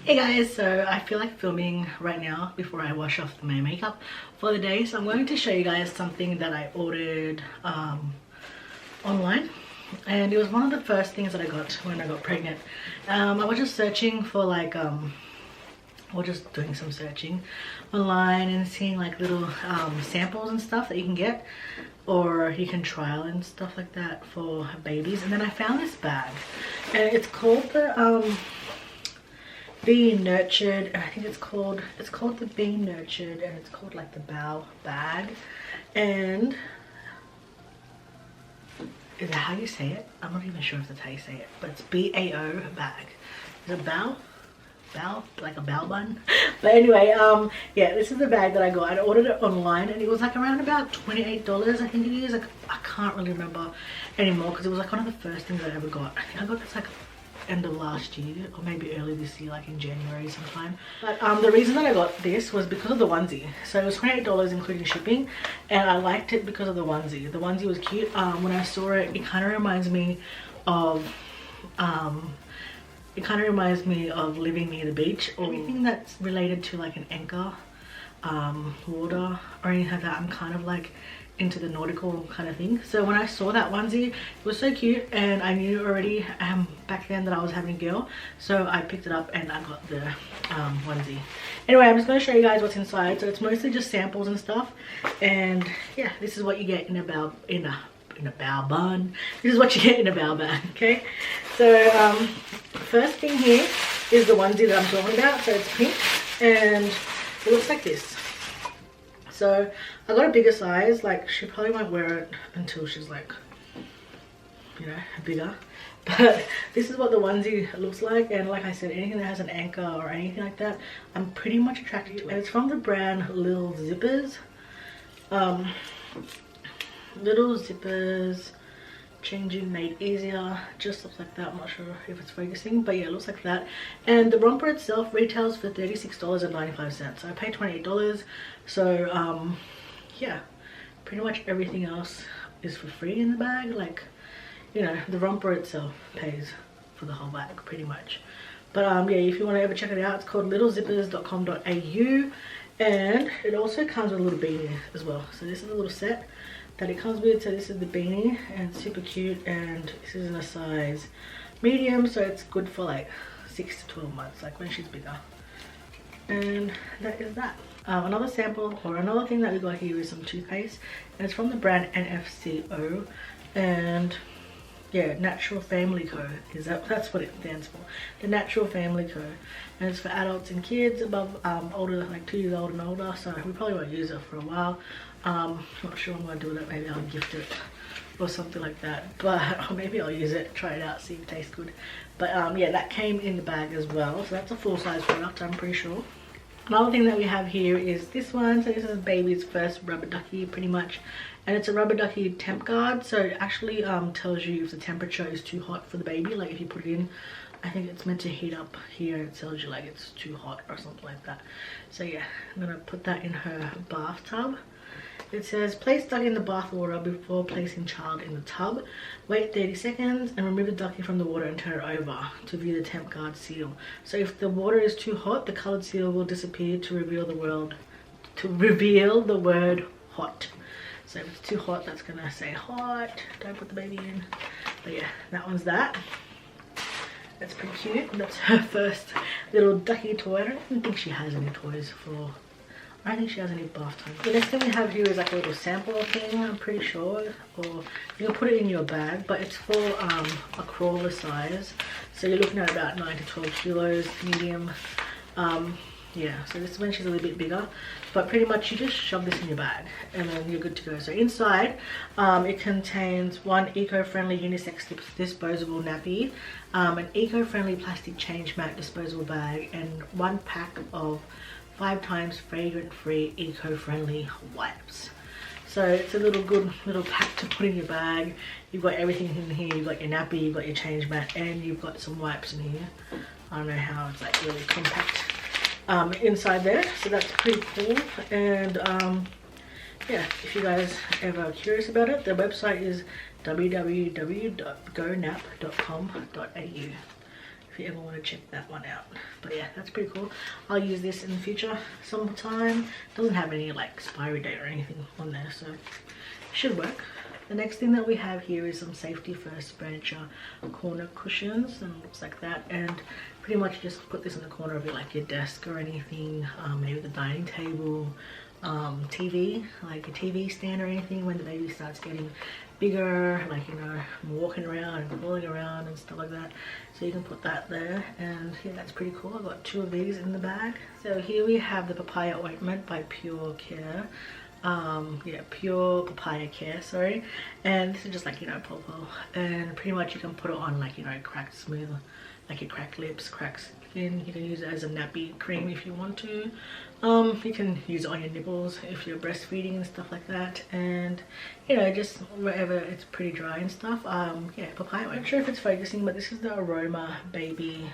Hey guys, so I feel like filming right now before I wash off my makeup for the day. So I'm going to show you guys something that I ordered online, and it was one of the first things that I got when I got pregnant. I was just searching for like or just doing some searching online and seeing like little samples and stuff that you can get, or you can trial and stuff like that for babies. And then I found this bag, and it's called the Be Nurtured, and I think it's called the Be Nurtured, and it's called like the BaoBag. And is that how you say it? I'm not even sure if that's how you say it, but it's B-A-O bag. Is it bow like a bow bun? But anyway, yeah, this is the bag that I got. I ordered it online, and it was like around about $28, I think it is. Like, I can't really remember anymore because it was like one of the first things I ever got. I think I got this like end of last year, or maybe early this year, like in January sometime. But the reason that I got this was because of the onesie. So it was $28 including shipping, and I liked it because of the onesie. The onesie was cute. When I saw it, it kind of reminds me of living near the beach, or anything that's related to like an anchor, water, or anything like that. I'm kind of like into the nautical kind of thing. So when I saw that onesie, it was so cute, and I knew already back then that I was having a girl, so I picked it up and I got the onesie. Anyway, I'm just going to show you guys what's inside. So it's mostly just samples and stuff, and yeah, this is what you get in a bow bun. This is what you get in a bow bag. Okay, so first thing here is the onesie that I'm talking about. So it's pink, and it looks like this. So I got a bigger size. Like, she probably won't wear it until she's like, you know, bigger. But this is what the onesie looks like, and like I said, anything that has an anchor or anything like that, I'm pretty much attracted to it. And it's from the brand Little Zippers. Little Zippers, changing made easier, just looks like that. I'm not sure if it's focusing, but yeah, it looks like that. And the romper itself retails for $36.95, so I paid $28. So yeah, pretty much everything else is for free in the bag. Like, you know, the romper itself pays for the whole bag pretty much. But yeah, if you want to ever check it out, it's called littlezippers.com.au, and it also comes with a little beanie as well. So this is a little set that it comes with. So this is the beanie, and it's super cute, and this is in a size medium, so it's good for like 6 to 12 months, like when she's bigger. And that is that. Another sample, or another thing that we got here, is some toothpaste, and it's from the brand NFCO, and yeah, Natural Family Co. That's what it stands for, the Natural Family Co. And it's for adults and kids above older, like 2 years old and older. So we probably won't use it for a while. Not sure what I'm going to do with it. Maybe I'll gift it or something like that, but or maybe I'll use it, try it out, see if it tastes good. But yeah, that came in the bag as well, so that's a full-size product, I'm pretty sure. Another thing that we have here is this one. So this is baby's first rubber ducky pretty much, and it's a rubber ducky temp guard. So it actually tells you if the temperature is too hot for the baby. Like if you put it in, I think it's meant to heat up here, it tells you like it's too hot or something like that. So yeah, I'm gonna put that in her bathtub. It says, place ducky in the bath water before placing child in the tub. Wait 30 seconds and remove the ducky from the water and turn it over to view the temp guard seal. So if the water is too hot, the colored seal will disappear to reveal the word hot. So if it's too hot, that's gonna say hot. Don't put the baby in. But yeah, that one's that. That's pretty cute. That's her first little ducky toy. I don't think she has any toys for, I don't think she has any bath time. The next thing we have here is like a little sample thing, I'm pretty sure, or you can put it in your bag, but it's for a crawler size. So you're looking at about 9 to 12 kilos, medium. Yeah, so this is when she's a little bit bigger, but pretty much you just shove this in your bag and then you're good to go. So inside, it contains one eco-friendly unisex disposable nappy, an eco-friendly plastic change mat disposable bag, and 1 pack of 5 times fragrant-free eco-friendly wipes. So it's a good little pack to put in your bag. You've got everything in here. You've got your nappy, you've got your change mat, and you've got some wipes in here. I don't know how it's like really compact inside there. So that's pretty cool. And yeah, if you guys ever are curious about it, the website is www.gonap.com.au. if you ever want to check that one out. But yeah, that's pretty cool. I'll use this in the future sometime. Doesn't have any like expiry date or anything on there, so it should work. The next thing that we have here is some Safety First furniture corner cushions, and it looks like that. And pretty much just put this in the corner of like your desk or anything, maybe the dining table, TV, like a TV stand or anything when the baby starts getting bigger, like, you know, walking around and crawling around and stuff like that. So you can put that there, and yeah, that's pretty cool. I've got 2 of these in the bag. So here we have the papaya ointment by Pure Care. Yeah, Pure Papaya Care, sorry. And this is just like, you know, pawpaw, and pretty much you can put it on like, you know, cracked smooth, like your cracked lips, cracked skin. You can use it as a nappy cream if you want to. You can use it on your nipples if you're breastfeeding and stuff like that, and you know, just wherever it's pretty dry and stuff. Yeah, papaya. I'm not sure if it's focusing, but this is the Aroma Baby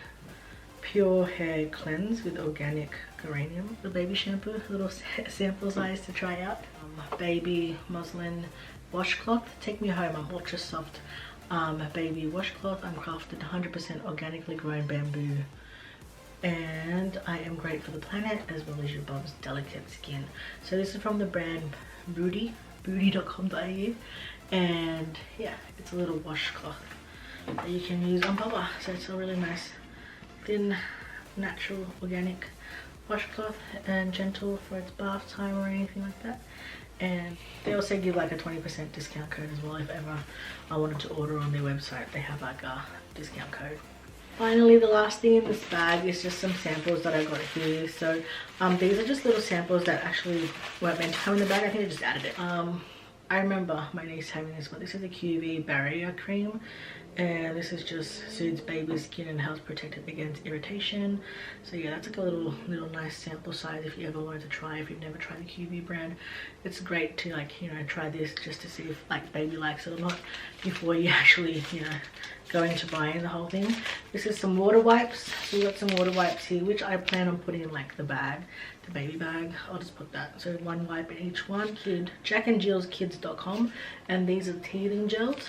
Pure Hair Cleanse with organic geranium, the baby shampoo. Little sample size to try out. Baby muslin washcloth. Take Me Home. I'm ultra soft baby washcloth, uncrafted, 100% organically grown bamboo, and I am great for the planet as well as your bum's delicate skin. So this is from the brand booty.com.au, and yeah, it's a little washcloth that you can use on Bubba. So it's a really nice thin natural organic washcloth and gentle for its bath time or anything like that. And they also give like a 20% discount code as well if ever I wanted to order on their website. They have like a discount code. Finally, the last thing in this bag is just some samples that I got here. So these are just little samples that actually weren't meant to come in the bag. I think I just added it. I remember my niece having this, but this is a QV barrier cream, and this is just soothes baby's skin and helps protect it against irritation. So yeah, that's like a little nice sample size if you ever wanted to try, if you've never tried the QV brand. It's great to, like, you know, try this just to see if like baby likes it or not before you actually, you know, go into buying the whole thing. This is some water wipes. So we got some water wipes here, which I plan on putting in like the bag, the baby bag. I'll just put that, so 1 wipe in each one. JackandJillsKids.com, and these are teething gels.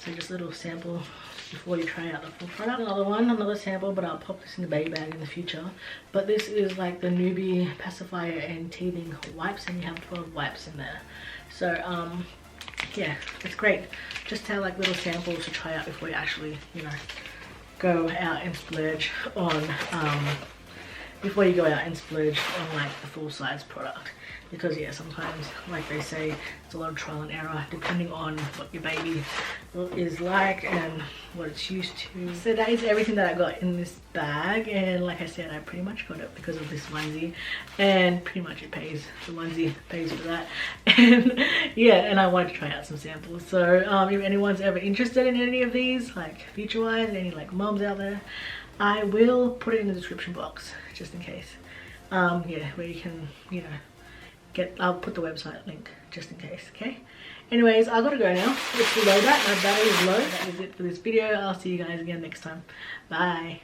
So just a little sample before you try out the full product. Another sample, but I'll pop this in the baby bag in the future. But this is like the newbie pacifier and teething wipes, and you have 12 wipes in there. So yeah, it's great just to have like little samples to try out before you actually, you know, go out and splurge on like the full size product. Because yeah, sometimes, like they say, it's a lot of trial and error depending on what your baby is like and what it's used to. So that is everything that I got in this bag, and like I said, I pretty much got it because of this onesie, and pretty much it pays, the onesie pays for that. And yeah, and I wanted to try out some samples. So if anyone's ever interested in any of these, like future wise, any like moms out there, I will put it in the description box just in case. Yeah, where you can, you know, I'll put the website link just in case. Okay, anyways, I gotta go now. It's below that, my battery is low. That is it for this video. I'll see you guys again next time. Bye.